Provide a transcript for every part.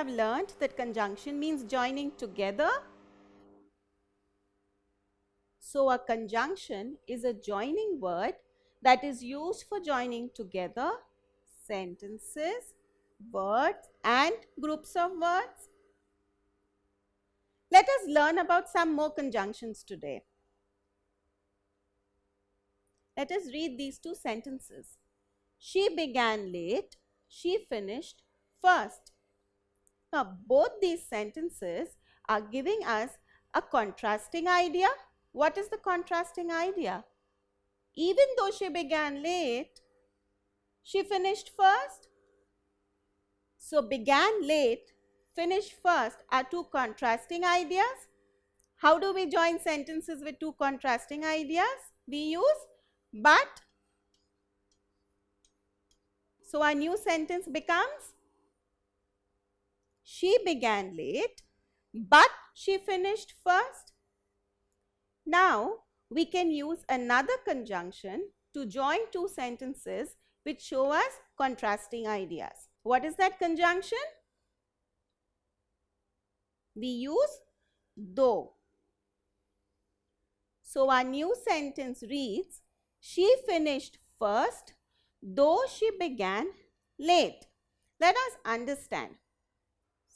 have learnt that conjunction means joining together. So a conjunction is a joining word that is used for joining together sentences, words and groups of words. Let us learn about some more conjunctions today. Let us read these two sentences. She began late, she finished first. Now, both these sentences are giving us a contrasting idea. What is the contrasting idea? Even though she began late, she finished first. So, began late, finished first are two contrasting ideas. How do we join sentences with two contrasting ideas? We use but. So, our new sentence becomes, she began late, but she finished first. Now, we can use another conjunction to join two sentences which show us contrasting ideas. What is that conjunction? We use though. So, our new sentence reads, she finished first, though she began late. Let us understand.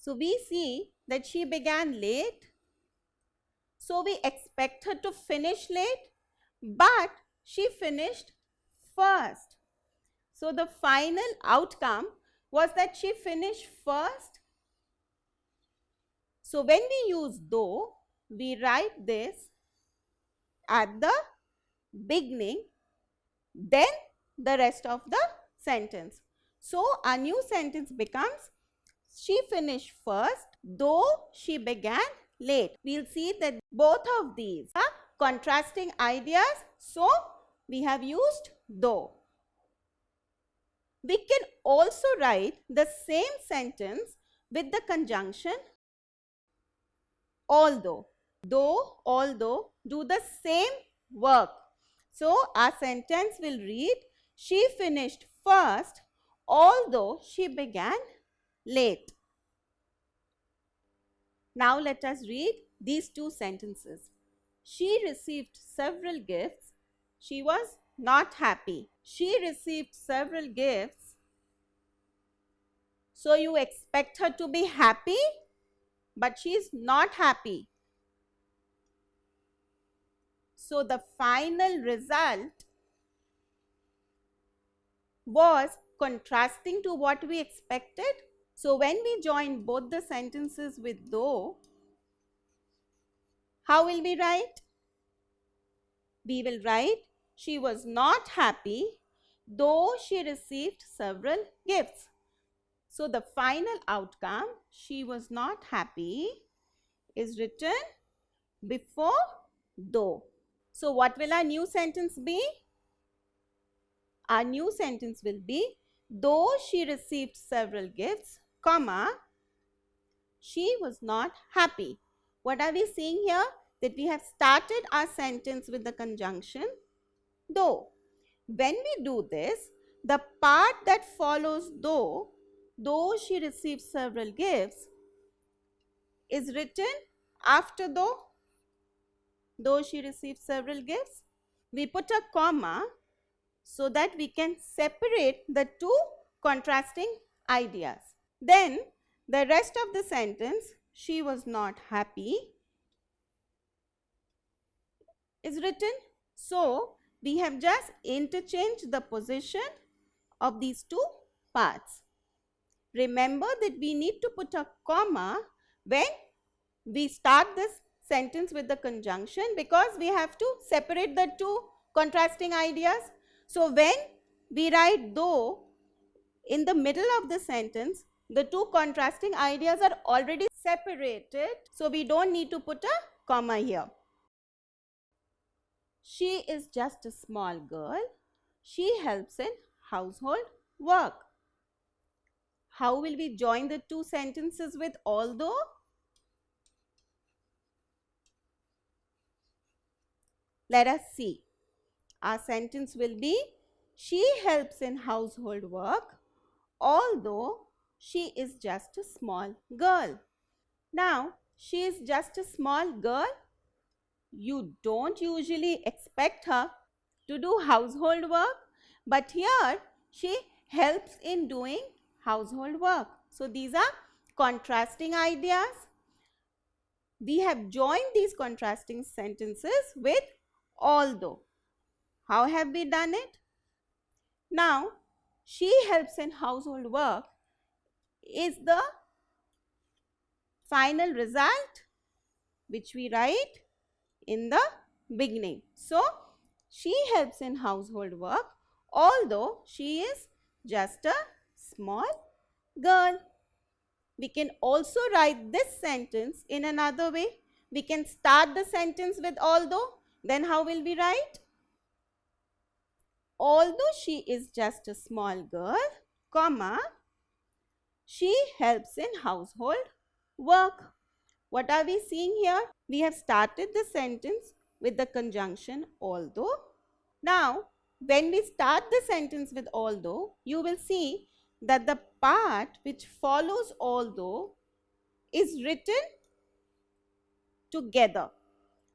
So, we see that she began late. So, we expect her to finish late, but she finished first. So, the final outcome was that she finished first. So, when we use though, we write this at the beginning, then the rest of the sentence. So, our new sentence becomes, she finished first, though she began late. We will see that both of these are contrasting ideas. So, we have used though. We can also write the same sentence with the conjunction although. Though, although do the same work. So, our sentence will read, she finished first, although she began late. Now, let us read these two sentences. She received several gifts. She was not happy. She received several gifts. So, you expect her to be happy, but she is not happy. So, the final result was contrasting to what we expected. So, when we join both the sentences with though, how will we write? We will write, she was not happy, though she received several gifts. So, the final outcome, she was not happy, is written before though. So, what will our new sentence be? Our new sentence will be, though she received several gifts, comma, she was not happy. What are we seeing here? That we have started our sentence with the conjunction though. When we do this, the part that follows though she received several gifts, is written after though she received several gifts. We put a comma so that we can separate the two contrasting ideas. Then the rest of the sentence, she was not happy, is written. So, we have just interchanged the position of these two parts. Remember that we need to put a comma when we start this sentence with the conjunction, because we have to separate the two contrasting ideas. So, when we write though in the middle of the sentence, the two contrasting ideas are already separated. So, we don't need to put a comma here. She is just a small girl. She helps in household work. How will we join the two sentences with although? Let us see. Our sentence will be, she helps in household work, although she is just a small girl. Now, she is just a small girl. You don't usually expect her to do household work, but here she helps in doing household work. So, these are contrasting ideas. We have joined these contrasting sentences with although. How have we done it? Now, she helps in household work is the final result which we write in the beginning. So, she helps in household work although she is just a small girl. We can also write this sentence in another way. We can start the sentence with although. Then how will we write? Although she is just a small girl, comma, she helps in household work. What are we seeing here? We have started the sentence with the conjunction although. Now, when we start the sentence with although, you will see that the part which follows although is written together.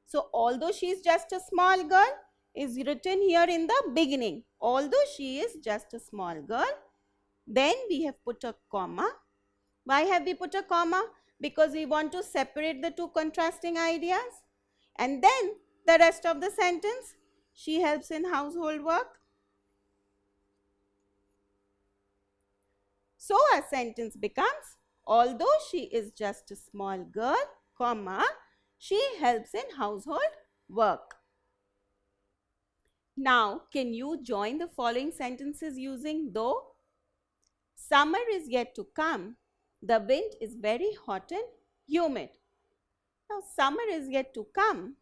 So, although she is just a small girl is written here in the beginning. Although she is just a small girl, then we have put a comma. Why have we put a comma? Because we want to separate the two contrasting ideas. And then the rest of the sentence, she helps in household work. So our sentence becomes, although she is just a small girl, comma, she helps in household work. Now, can you join the following sentences using though? Summer is yet to come. The wind is very hot and humid. Now, summer is yet to come.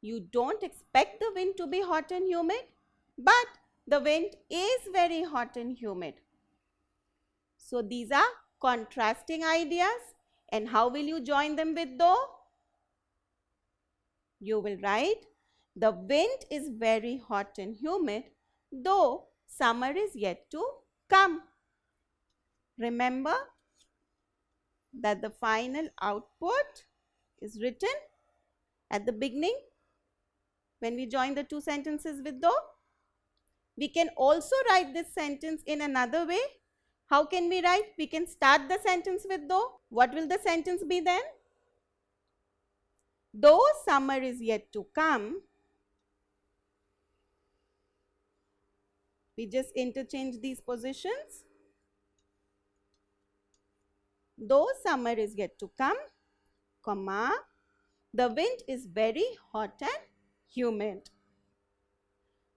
You don't expect the wind to be hot and humid, but the wind is very hot and humid. So, these are contrasting ideas. And how will you join them with though? You will write, the wind is very hot and humid, though summer is yet to come. Remember that the final output is written at the beginning when we join the two sentences with though. We can also write this sentence in another way. How can we write? We can start the sentence with though. What will the sentence be then? Though summer is yet to come, we just interchange these positions. Though summer is yet to come, comma, the wind is very hot and humid.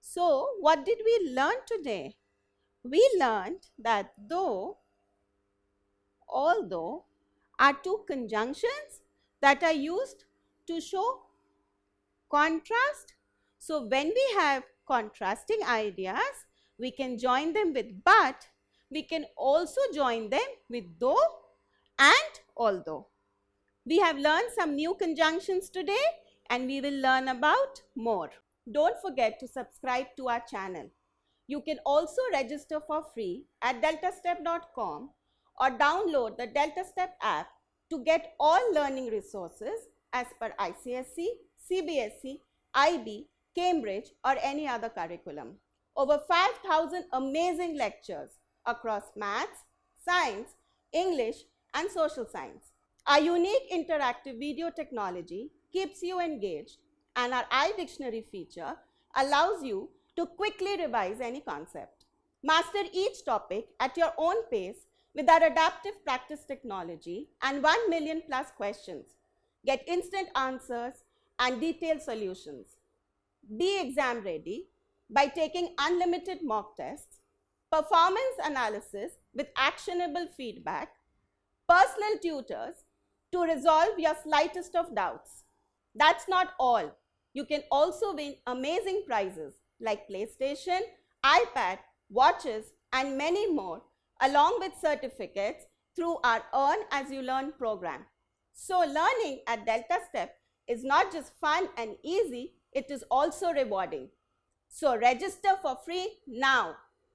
So, what did we learn today? We learned that though, although are two conjunctions that are used to show contrast. So, when we have contrasting ideas, we can join them with but. We can also join them with though and although. We have learned some new conjunctions today and we will learn about more. Don't forget to subscribe to our channel. You can also register for free at deltastep.com or download the DeltaStep app to get all learning resources as per ICSE, CBSE, IB, Cambridge or any other curriculum. Over 5,000 amazing lectures across maths, science, English and social science. Our unique interactive video technology keeps you engaged and our iDictionary feature allows you to quickly revise any concept. Master each topic at your own pace with our adaptive practice technology and 1 million plus questions. Get instant answers and detailed solutions. Be exam ready by taking unlimited mock tests, performance analysis with actionable feedback, personal tutors to resolve your slightest of doubts. That's not all. You can also win amazing prizes like PlayStation, iPad, watches and many more along with certificates through our Earn As You Learn program. So learning at DeltaStep is not just fun and easy, it is also rewarding. So register for free now.